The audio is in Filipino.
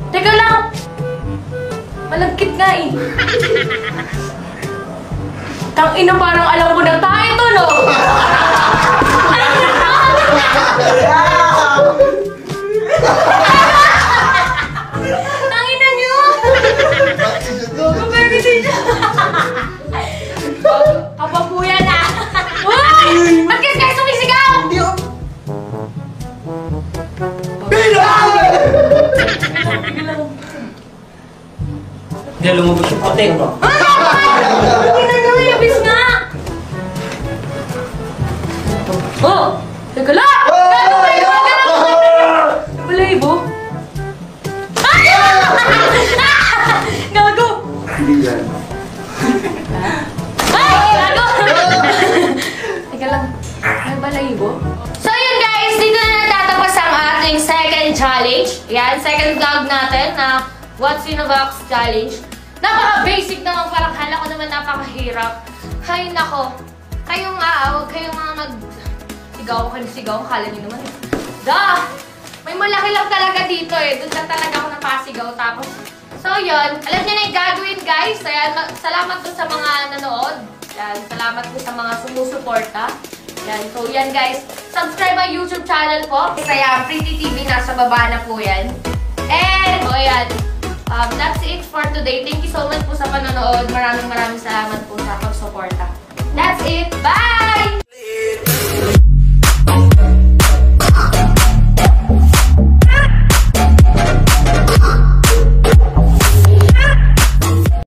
Teka lang! Malagkit nga eh. Tangina, parang alam ko na tayo to, no? Tangina nyo! Gogo, baby din siya. Kapabuyan na. Uy! Ba't kayo sumisigaw? Hindi, lumabas yung puti. Tangina nyo, labis nga! Oh! Teka lang! Gago kayo! Balahibo? Gago! Hindi yan. Ay! Gago! Teka lang. May balahibo? So yun guys, dito na natatapos ang ating second challenge. Yan, second vlog natin na What's in a Box Challenge. Napaka-basic naman, parang kala ko naman napakahirap. Hay nako, kayong huwag kayong mga sigaw, kala nyo naman. May malaki lang talaga dito eh. Doon na talaga ako napasigaw. Tapos, so yun, alam niyo na yung gagawin guys. Ayan, salamat po sa mga nanood. Yan, salamat po sa mga sumusuporta. Yan, so yan guys, subscribe my YouTube channel po. Kaya Pretty TV, nasa baba na po yan. And, so yan, that's it for today. Thank you so much po sa panonood. Maraming salamat po sa